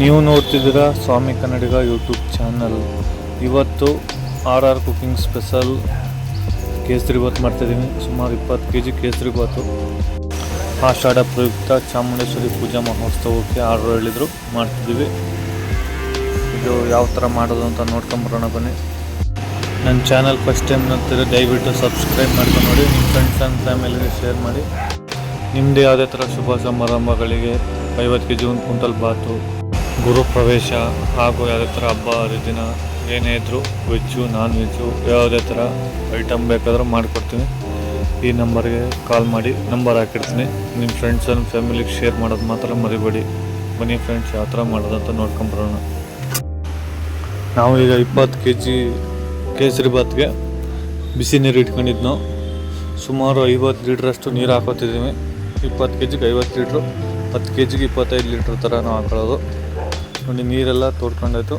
ನೀವು ನೋಡ್ತಿದ್ದೀರಾ ಸ್ವಾಮಿ ಕನ್ನಡಿಗ YouTube channel. ಇವತ್ತು R cooking special kesari bath ಮಾಡ್ತಿದ್ದೀವಿ. ಸುಮಾರು 20 kg ಕೇಸರಿ ಬಾತು. ಆಷಾಢ ಪ್ರಯುಕ್ತ ಚಾಮುಂಡೇಶ್ವರಿ ಪೂಜಾ ಮಹೋತ್ಸವಕ್ಕೆ ಆರ್ಡರ್ ಹೇಳಿದ್ರು, ಮಾಡ್ತಿದ್ದೀವಿ. ಇದು ಯಾವ ಥರ ಮಾಡೋದು ಅಂತ ನೋಡ್ಕೊಂಬರೋಣ ಬನ್ನಿ. ನನ್ನ ಚಾನಲ್ ಫಸ್ಟ್ ಟೈಮ್ ನೋಡ್ತಿದ್ರೆ ದಯವಿಟ್ಟು ಸಬ್ಸ್ಕ್ರೈಬ್ ಮಾಡ್ಕೊಂಡು ನೋಡಿ. ನಿಮ್ಮ ಫ್ರೆಂಡ್ಸ್ ಆ್ಯಂಡ್ ಫ್ಯಾಮಿಲಿಗೆ ಶೇರ್ ಮಾಡಿ. ನಿಮ್ಮದು ಯಾವುದೇ ಥರ ಶುಭ ಸಮಾರಂಭಗಳಿಗೆ 50 kg 1 ಕ್ವಿಂಟಲ್ ಬಾತು, ಗುರು ಪ್ರವೇಶ ಹಾಗೂ ಯಾವುದೇ ಥರ ಹಬ್ಬ ಹರಿದಿನ ಏನೇ ಇದ್ದರೂ ವೆಜ್ಜು ನಾನ್ ವೆಜ್ಜು ಯಾವುದೇ ಥರ ಐಟಮ್ ಬೇಕಾದರೂ ಮಾಡಿಕೊಡ್ತೀನಿ. ಈ ನಂಬರ್ಗೆ ಕಾಲ್ ಮಾಡಿ, ನಂಬರ್ ಹಾಕಿರ್ತೀನಿ. ನಿಮ್ಮ ಫ್ರೆಂಡ್ಸ್ ಆ್ಯಂಡ್ ಫ್ಯಾಮಿಲಿಗೆ ಶೇರ್ ಮಾಡೋದು ಮಾತ್ರ ಮರಿಬೇಡಿ. ಬನ್ನಿ ಫ್ರೆಂಡ್ಸ್, ಯಾವ ಥರ ಮಾಡೋದಂತ ನೋಡ್ಕೊಂಬರೋಣ. ನಾವು ಈಗ 20 kg ಕೇಸರಿ ಬಾತ್ಗೆ ಬಿಸಿ ನೀರು ಇಟ್ಕೊಂಡಿದ್ನೋ. ಸುಮಾರು 50 ಲೀಟ್ರಷ್ಟು ನೀರು ಹಾಕೋತಿದ್ದೀವಿ. 20 kgಗೆ 50 ಲೀಟ್ರು, 10 kgಗೆ 25 ಲೀಟ್ರ್ ಥರ ನಾವು ಹಾಕೊಳ್ಳೋದು. ನೋಡಿ, ನೀರೆಲ್ಲ ತೋಡ್ಕೊಂಡಾಯ್ತು.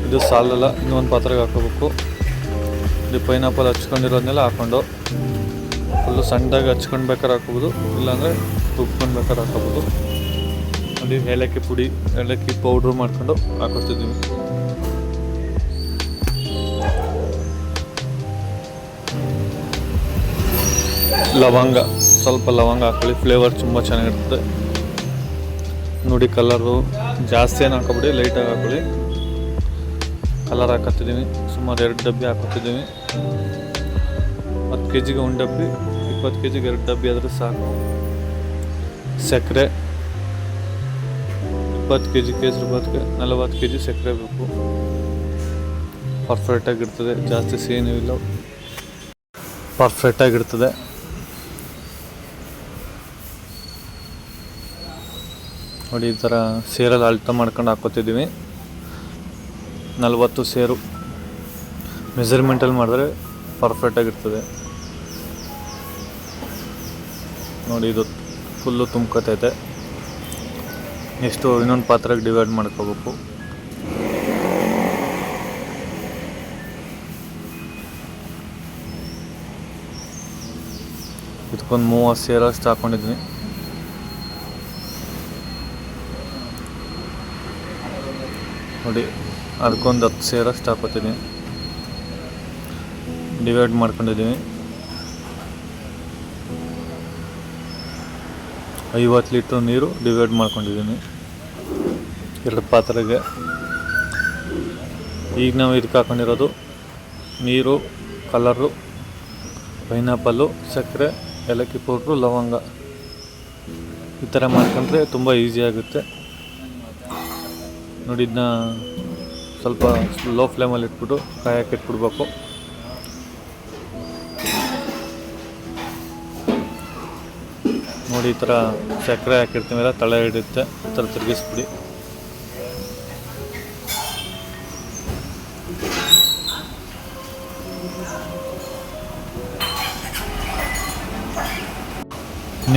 ಇದು ಸಾಲಲ್ಲ, ಇನ್ನೊಂದು ಪಾತ್ರೆಗೆ ಹಾಕೋಬೇಕು. ಇದು ಪೈನಾಪಲ್ ಹಚ್ಕೊಂಡಿರೋದನ್ನೆಲ್ಲ ಹಾಕ್ಕೊಂಡು ಫುಲ್ಲು ಸಣ್ಣದಾಗಿ ಹಚ್ಕೊಂಡು ಬೇಕಾದ್ರೆ ಹಾಕೋಬೋದು, ಇಲ್ಲಾಂದರೆ ರುಬ್ಕೊಂಡು ಬೇಕಾದ್ರೆ ಹಾಕೋಬೋದು. ನೋಡಿ, ಏಲಕ್ಕಿ ಪುಡಿ, ಏಲಕ್ಕಿ ಪೌಡ್ರು ಮಾಡ್ಕೊಂಡು ಹಾಕೊಡ್ತಿದ್ದೀವಿ. ಲವಂಗ, ಸ್ವಲ್ಪ ಲವಂಗ ಹಾಕೊಳ್ಳಿ, ಫ್ಲೇವರ್ ತುಂಬ ಚೆನ್ನಾಗಿರ್ತದೆ. ನೋಡಿ, ಕಲರು ಜಾಸ್ತಿ ಏನು ಹಾಕೋಬಿಡಿ, ಲೈಟಾಗಿ ಹಾಕೊಳ್ಳಿ. ಕಲರ್ ಹಾಕೋತಿದ್ದೀವಿ. ಸುಮಾರು 2 ಡಬ್ಬಿ ಹಾಕೋತಿದ್ದೀವಿ. 10 kgಗೆ 1 ಡಬ್ಬಿ, 20 kgಗೆ 2 ಡಬ್ಬಿ ಆದರೆ ಸಾಕು. ಸಕ್ಕರೆ 20 kg ಕೇಸರಿ ಬಾತ್ಗೆ 40 kg ಸಕ್ಕರೆ ಬೇಕು. ಪರ್ಫೆಕ್ಟಾಗಿರ್ತದೆ, ಜಾಸ್ತಿ ಸಿಹಿನೂ ಇಲ್ಲ, ಪರ್ಫೆಕ್ಟಾಗಿರ್ತದೆ. ನೋಡಿ, ಈ ಥರ ಸೇರಲ್ಲಿ ಅಳ್ತ ಮಾಡ್ಕೊಂಡು ಹಾಕೋತಿದ್ದೀವಿ. 40 ಸೇರು ಮೆಜರ್ಮೆಂಟಲ್ಲಿ ಮಾಡಿದ್ರೆ ಪರ್ಫೆಕ್ಟಾಗಿರ್ತದೆ. ನೋಡಿ, ಇದು ಫುಲ್ಲು ತುಂಬ್ಕೊತೈತೆ. ನೆಕ್ಸ್ಟು ಇನ್ನೊಂದು ಪಾತ್ರೆಗೆ ಡಿವೈಡ್ ಮಾಡ್ಕೋಬೇಕು. ಇದಕ್ಕೊಂದು 30 ಸೇರಷ್ಟು ಹಾಕ್ಕೊಂಡಿದ್ದೀನಿ. ನೋಡಿ, ಅದಕ್ಕೊಂದು 10 ಸೇರಷ್ಟು ಹಾಕೋತೀನಿ. ಡಿವೈಡ್ ಮಾಡ್ಕೊಂಡಿದ್ದೀನಿ. 50 ಲೀಟ್ರ್ ನೀರು ಡಿವೈಡ್ ಮಾಡ್ಕೊಂಡಿದ್ದೀನಿ 2 ಪಾತ್ರೆಗೆ. ಈಗ ನಾವು ಇದಕ್ಕೆ ಹಾಕೊಂಡಿರೋದು ನೀರು, ಕಲರು, ಪೈನಾಪಲ್ಲು, ಸಕ್ಕರೆ, ಏಲಕ್ಕಿ ಪೌಡ್ರು, ಲವಂಗ. ಈ ಥರ ಮಾಡ್ಕೊಂಡ್ರೆ ತುಂಬ ಈಸಿ ಆಗುತ್ತೆ. ನೋಡಿ, ಇದನ್ನ ಸ್ವಲ್ಪ ಲೋ ಫ್ಲೇಮಲ್ಲಿ ಇಟ್ಬಿಟ್ಟು ಕಾಯಕ್ಕೆ ಇಟ್ಬಿಡ್ಬೇಕು. ನೋಡಿ, ಈ ಥರ ಸಕ್ಕರೆ ಹಾಕಿರ್ತೀವಲ್ಲ, ತಳ ಹಿಡಿಯುತ್ತೆ. ಈ ಥರ ತಿರುಗಿಸ್ಬಿಡಿ.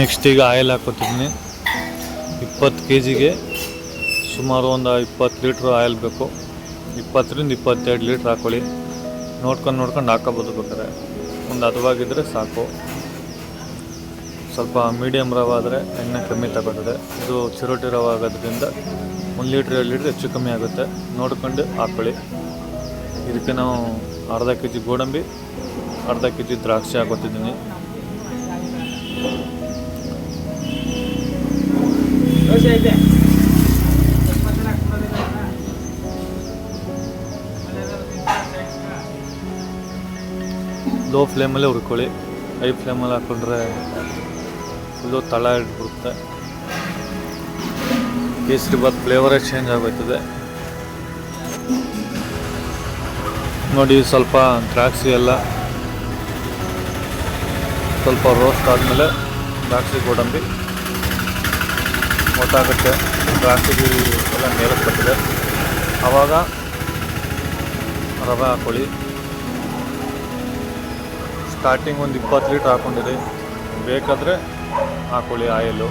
ನೆಕ್ಸ್ಟ್ ಈಗ ಆಯಿಲ್ ಹಾಕೋತಿದ್ದೀನಿ. 20 kgಗೆ ಸುಮಾರು ಒಂದು 20 ಲೀಟ್ರ್ ಆಯಿಲ್ ಬೇಕು. 20ರಿಂದ 22 ಲೀಟ್ರ್ ಹಾಕ್ಕೊಳ್ಳಿ. ನೋಡ್ಕೊಂಡು ಹಾಕೋಬೋದು. ಬೇಕಾದ್ರೆ ಒಂದು ಹದವಾಗಿದ್ದರೆ ಸಾಕು. ಸ್ವಲ್ಪ ಮೀಡಿಯಮ್ ರವೆ ಆದರೆ ಎಣ್ಣೆ ಕಮ್ಮಿ ತಗೊಳ್ತದೆ. ಇದು ಚಿರೋಟಿ ರವೆ ಆಗೋದ್ರಿಂದ 1 ಲೀಟ್ರ್ 2 ಲೀಟ್ರ್ ಹೆಚ್ಚು ಕಮ್ಮಿ ಆಗುತ್ತೆ. ನೋಡ್ಕೊಂಡು ಹಾಕ್ಕೊಳ್ಳಿ. ಇದಕ್ಕೆ ನಾವು ಅರ್ಧ kg ಗೋಡಂಬಿ, ಅರ್ಧ kg ದ್ರಾಕ್ಷಿ ಹಾಕೋತಿದ್ದೀನಿ. ಲೋ ಫ್ಲೇಮಲ್ಲೇ ಹುರ್ಕೊಳ್ಳಿ. ಹೈ ಫ್ಲೇಮಲ್ಲಿ ಹಾಕ್ಕೊಂಡ್ರೆ ಫುಲ್ಲು ತಳ ಹಿಡ್ಬಿಡುತ್ತೆ. ಕೇಸರಿ ಬಾತ್ ಫ್ಲೇವರೇ ಚೇಂಜ್ ಆಗೋಯ್ತದೆ. ನೋಡಿ, ಸ್ವಲ್ಪ ದ್ರಾಕ್ಷಿ ಎಲ್ಲ ಸ್ವಲ್ಪ ರೋಸ್ಟ್ ಆದಮೇಲೆ ದ್ರಾಕ್ಷಿ ಗೋಡಂಬಿ ಗೊತ್ತಾಗುತ್ತೆ. ದ್ರಾಕ್ಷಿ ಎಲ್ಲ ಮೇಲಕ್ಕೆ ಬರ್ತಿದೆ. ಆವಾಗ ರವೆ ಹಾಕ್ಕೊಳ್ಳಿ. ಸ್ಟಾರ್ಟಿಂಗ್ ಒಂದು 20 ಲೀಟ್ರ್ ಹಾಕ್ಕೊಂಡಿರಿ. ಬೇಕಾದರೆ ಹಾಕ್ಕೊಳ್ಳಿ ಆಯಿಲು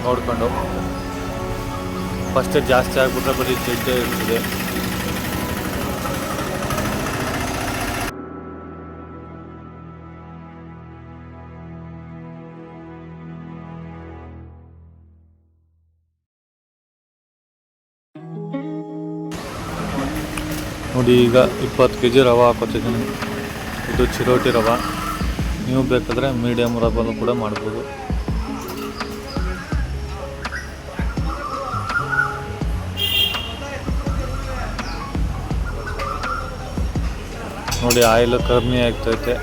ನೋಡಿಕೊಂಡು. ಫಸ್ಟೇ ಜಾಸ್ತಿ ಆಗಿಬಿಟ್ರೆ ಬರೀ ಜಡ್ಡೆ ಇರ್ತದೆ. ನೋಡಿ ಈಗ 20 kg ರವೆ ಹಾಕೋತಿದ್ದೀನಿ. ಇದು ಚಿರೋಟಿ ರವೆ. ನೀವು ಬೇಕಾದರೆ ಮೀಡಿಯಮ್ ರವೆನೂ ಕೂಡ ಮಾಡ್ಬೋದು. ನೋಡಿ ಆಯಿಲ್ ಕಮ್ಮಿ ಆಗ್ತೈತೆ,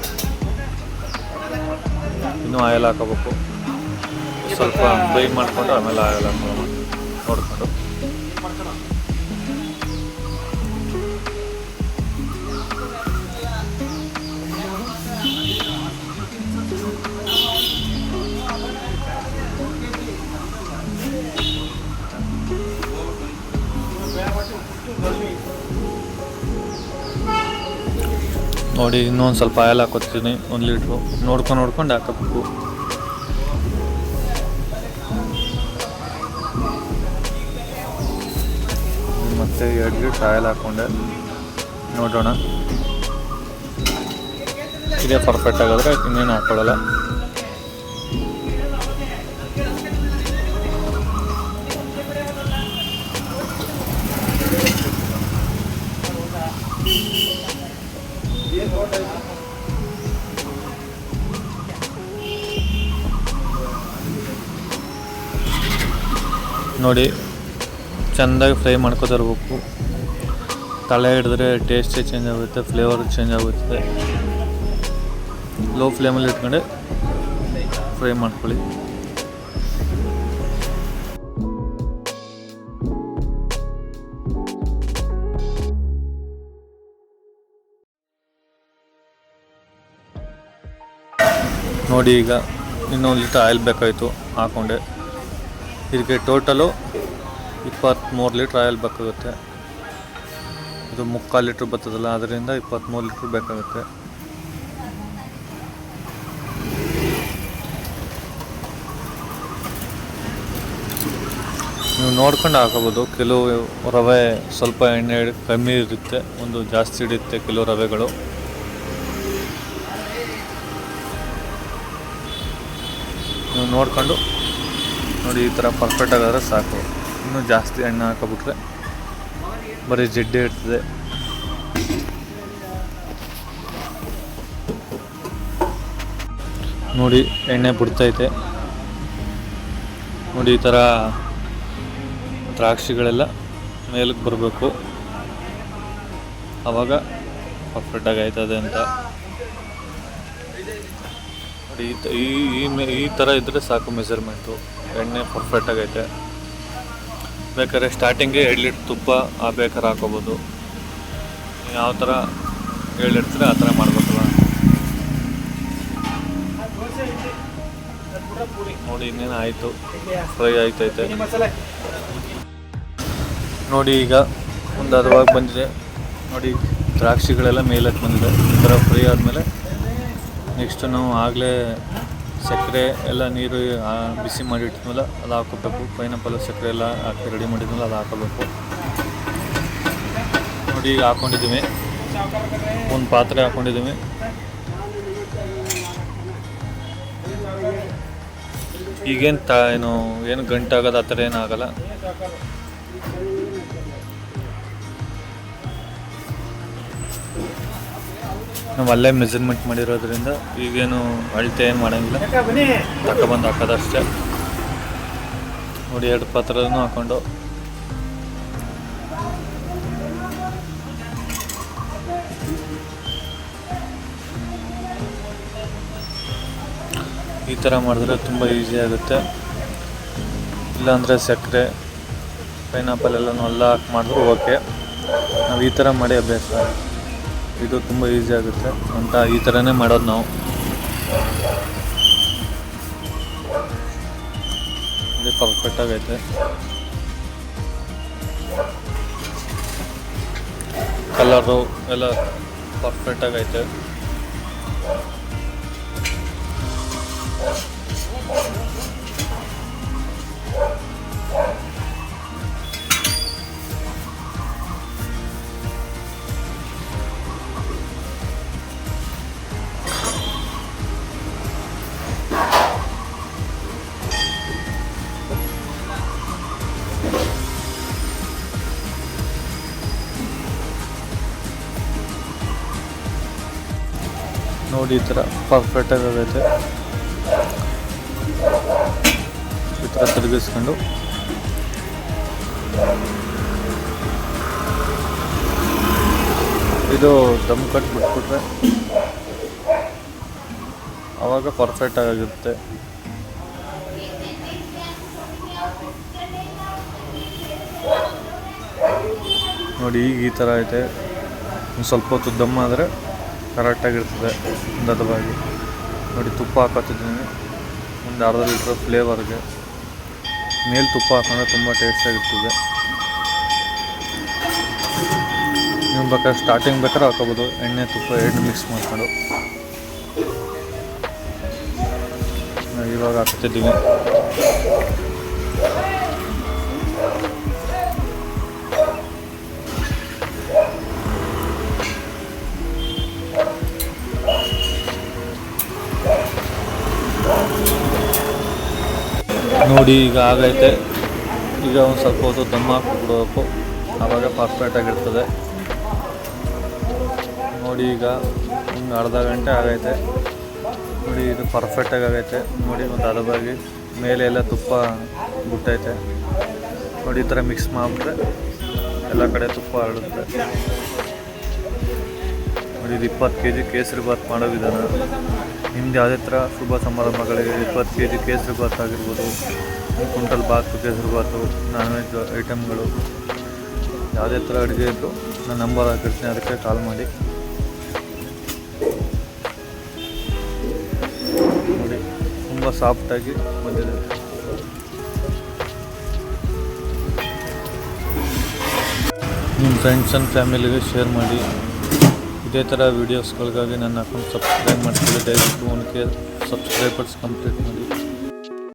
ಇನ್ನೂ ಆಯಿಲ್ ಹಾಕೋಬೇಕು. ಸ್ವಲ್ಪ ಫ್ರೈ ಮಾಡಿಕೊಂಡು ಆಮೇಲೆ ಆಯಿಲ್ ಹಾಕೋಣ ನೋಡ್ಕೊಂಡು. ನೋಡಿ ಇನ್ನೊಂದು ಸ್ವಲ್ಪ ಆಯಿಲ್ ಹಾಕೋತೀನಿ, 1 ಲೀಟ್ರು. ನೋಡ್ಕೊಂಡು ಹಾಕಬೇಕು. ಮತ್ತು 2 ಲೀಟ್ರ್ ಆಯಿಲ್ ಹಾಕ್ಕೊಂಡೆ. ನೋಡೋಣ ಇದೇ ಪರ್ಫೆಕ್ಟ್ ಆಗಿದ್ರೆ ಇನ್ನೇನು ಹಾಕ್ಕೊಳ್ಳಲ್ಲ. ನೋಡಿ ಚೆಂದಾಗಿ ಫ್ರೈ ಮಾಡ್ಕೊತಿರ್ಬೇಕು. ತಲೆ ಹಿಡಿದ್ರೆ ಟೇಸ್ಟೇ ಚೇಂಜ್ ಆಗುತ್ತೆ, ಫ್ಲೇವರ್ ಚೇಂಜ್ ಆಗುತ್ತೆ. ಲೋ ಫ್ಲೇಮಲ್ಲಿ ಇಟ್ಕೊಂಡು ಫ್ರೈ ಮಾಡ್ಕೊಳ್ಳಿ. ನೋಡಿ ಈಗ ಇನ್ನೊಂದು ಲೀಟ್ರ್ ಆಯಿಲ್ ಬೇಕಾಯಿತು, ಹಾಕ್ಕೊಂಡೆ. ಇದಕ್ಕೆ ಟೋಟಲು 23 ಲೀಟ್ರ್ ಆಯಿಲ್ ಬೇಕಾಗುತ್ತೆ. ಇದು 3/4 ಲೀಟ್ರ್ ಬರ್ತದಲ್ಲ, ಅದರಿಂದ 23 ಲೀಟ್ರ್ ಬೇಕಾಗುತ್ತೆ. ನೀವು ನೋಡ್ಕೊಂಡು ಹಾಕೋಬೋದು. ಕೆಲವು ರವೆ ಸ್ವಲ್ಪ ಎಣ್ಣೆ ಕಮ್ಮಿ ಇರುತ್ತೆ, ಒಂದು ಜಾಸ್ತಿ ಹಿಡಿಯುತ್ತೆ ಕೆಲವು ರವೆಗಳು. ನೀವು ನೋಡ್ಕೊಂಡು ನೋಡಿ ಈ ಥರ ಪರ್ಫೆಕ್ಟ್ ಆಗಿದ್ರೆ ಸಾಕು. ಇನ್ನೂ ಜಾಸ್ತಿ ಎಣ್ಣೆ ಹಾಕೋಬಿಟ್ರೆ ಬರೀ ಜಿಡ್ಡೆ ಇರ್ತದೆ. ನೋಡಿ ಎಣ್ಣೆ ಬಿಡ್ತೈತೆ. ನೋಡಿ ಈ ಥರ ದ್ರಾಕ್ಷಿಗಳೆಲ್ಲ ಮೇಲಕ್ಕೆ ಬರಬೇಕು, ಆವಾಗ ಪರ್ಫೆಕ್ಟಾಗಿ ಆಯ್ತದೆ ಅಂತ. ನೋಡಿ ಈ ಥರ ಇದ್ದರೆ ಸಾಕು ಮೆಜರ್ಮೆಂಟು. ಎಣ್ಣೆ ಪರ್ಫೆಕ್ಟಾಗೈತೆ. ಬೇಕಾದ್ರೆ ಸ್ಟಾರ್ಟಿಂಗ್ಗೆ 2 ಲೀಟ್ರ್ ತುಪ್ಪ ಬೇಕಾದ್ರೆ ಹಾಕೋಬೋದು. ಯಾವ ಥರ ಹೇಳಿರ್ತೀರ ಆ ಥರ ಮಾಡ್ಬೇಕಲ್ಲ. ನೋಡಿ ಇನ್ನೇನು ಆಯಿತು, ಫ್ರೈ ಆಯ್ತೈತೆ. ನೋಡಿ ಈಗ ಒಂದು ಹದವಾಗಿ ಬಂದಿದೆ. ನೋಡಿ ದ್ರಾಕ್ಷಿಗಳೆಲ್ಲ ಮೇಲಕ್ಕೆ ಬಂದಿದೆ. ಈ ಥರ ಫ್ರೈ ಆದಮೇಲೆ ನೆಕ್ಸ್ಟು ನಾವು ಆಗಲೇ ಸಕ್ಕರೆ ಎಲ್ಲ ನೀರು ಬಿಸಿ ಮಾಡಿ ಇಟ್ಟಿದ್ಮೇಲೆ ಅದು ಹಾಕೋಬೇಕು. ಪೈನಾಪಲ್ ಸಕ್ಕರೆ ಎಲ್ಲ ಹಾಕಿ ರೆಡಿ ಮಾಡಿದ್ಮೇಲೆ ಅದು ಹಾಕೋಬೇಕು. ನೋಡಿ ಈಗ ಹಾಕ್ಕೊಂಡಿದ್ದೀವಿ, ಒಂದು ಪಾತ್ರೆ ಹಾಕ್ಕೊಂಡಿದ್ದೀವಿ. ಈಗೇನು ಏನು ಗಂಟಾಗೋದು ಆ ಥರ ಏನಾಗಲ್ಲ. ನಾವು ಅಲ್ಲೇ ಮೆಜರ್ಮೆಂಟ್ ಮಾಡಿರೋದ್ರಿಂದ ಈಗೇನು ಅಳತೆ ಏನು ಮಾಡೋಂಗಿಲ್ಲ, ತಗೊಬಂದು ಹಾಕೋದಷ್ಟೇ. ನೋಡಿ 2 ಪಾತ್ರನೂ ಹಾಕ್ಕೊಂಡು ಈ ಥರ ಮಾಡಿದ್ರೆ ತುಂಬ ಈಸಿ ಆಗುತ್ತೆ. ಇಲ್ಲಾಂದರೆ ಸಕ್ಕರೆ ಪೈನಾಪಲ್ ಎಲ್ಲನೂ ಎಲ್ಲ ಹಾಕಿ ಮಾಡಿದ್ರು ಓಕೆ. ನಾವು ಈ ಥರ ಮಾಡಿ ಅಭ್ಯಾಸ, ಇದು ತುಂಬ ಈಸಿ ಆಗುತ್ತೆ ಅಂತ ಈ ಥರನೇ ಮಾಡೋದು ನಾವು. ಇದು ಪರ್ಫೆಕ್ಟಾಗೈತೆ. ಕಲರು ಎಲ್ಲ ಪರ್ಫೆಕ್ಟಾಗೈತೆ. ನೋಡಿ ಈ ಥರ ಪರ್ಫೆಕ್ಟಾಗಿ ಆಗೈತೆ. ಈ ಥರ ತಿರುಗಿಸ್ಕೊಂಡು ಇದು ದಮ್ ಕಟ್ ಬಿಟ್ಬಿಟ್ರೆ ಆವಾಗ ಪರ್ಫೆಕ್ಟಾಗಿ ಆಗಿರುತ್ತೆ. ನೋಡಿ ಈಗ ಈ ಥರ ಐತೆ. ಸ್ವಲ್ಪ ಹೊತ್ತು ದಮ್ ಆದರೆ ಕರೆಕ್ಟಾಗಿರ್ತದೆ ಹದವಾಗಿ. ನೋಡಿ ತುಪ್ಪ ಹಾಕೋತಿದ್ದೀನಿ ಒಂದು ಅರ್ಧ ಲೀಟ್ರ್ ಫ್ಲೇವರ್ಗೆ. ಮೇಲೆ ತುಪ್ಪ ಹಾಕೊಂಡ್ರೆ ತುಂಬ ಟೇಸ್ಟಾಗಿರ್ತದೆ. ನೀವು ಬೇಕಾದ್ರೆ ಸ್ಟಾರ್ಟಿಂಗ್ ಬೇಕಾದ್ರೆ ಹಾಕೋಬೋದು, ಎಣ್ಣೆ ತುಪ್ಪ ಎರಡು ಮಿಕ್ಸ್ ಮಾಡ್ಕೊಂಡು. ಇವಾಗ ಹಾಕ್ತಿದ್ದೀವಿ. ನೋಡಿ ಈಗ ಆಗೈತೆ. ಈಗ ಒಂದು ಸ್ವಲ್ಪ ಹೊತ್ತು ದಮ್ ಹಾಕ್ಬಿಡ್ಬೇಕು, ಆವಾಗ ಪರ್ಫೆಕ್ಟಾಗಿರ್ತದೆ. ನೋಡಿ ಈಗ ಒಂದು ಅರ್ಧ ಗಂಟೆ ಆಗೈತೆ. ನೋಡಿ ಇದು ಪರ್ಫೆಕ್ಟಾಗಿ ಆಗೈತೆ. ನೋಡಿ ಒಂದು ಹದವಾಗಿ ಮೇಲೆ ಎಲ್ಲ ತುಪ್ಪ ಬಿಟ್ಟೈತೆ. ನೋಡಿ ಈ ಥರ ಮಿಕ್ಸ್ ಮಾಡಿಬಿಟ್ರೆ ಎಲ್ಲ ಕಡೆ ತುಪ್ಪ ಹರಡುತ್ತೆ. ನೋಡಿ ಇದು 20 kg ಕೇಸರಿಬಾತ್ ಮಾಡೋ ವಿಧಾನ. ನಿಮ್ದು ಯಾವುದೇ ಥರ ಶುಭ ಸಮಾರಂಭಗಳಿಗೆ 20 kg ಕೇಸರಿಬಾತ್ ಆಗಿರ್ಬೋದು, 1 ಕ್ವಿಂಟಲ್ ಬಾತು ಕೇಸರಿಬಾತು, ನಾನ್ ವೆಜ್ ಐಟಮ್ಗಳು ಯಾವುದೇ ಥರ ಅಡುಗೆ ಇದ್ದರೂ ನಾನು ನಂಬರ್ ಹಾಕಿರ್ತೀನಿ, ಅದಕ್ಕೆ ಕಾಲ್ ಮಾಡಿ. ನೋಡಿ ತುಂಬ ಸಾಫ್ಟಾಗಿ ಬಂದಿದೆ. ನಿಮ್ಮ ಫ್ರೆಂಡ್ಸ್ ಆ್ಯಂಡ್ ಫ್ಯಾಮಿಲಿಗೆ ಶೇರ್ ಮಾಡಿ. ಇದೇ ಥರ ವೀಡಿಯೋಸ್ಗಳಿಗಾಗಿ ನನ್ನ ಅಕೌಂಟ್ ಸಬ್ಸ್ಕ್ರೈಬ್ ಮಾಡ್ತೀವಿ. ದಯವಿಟ್ಟು 1K ಸಬ್ಸ್ಕ್ರೈಬರ್ಸ್ ಕಂಪ್ಲೀಟ್ ಮಾಡಿ.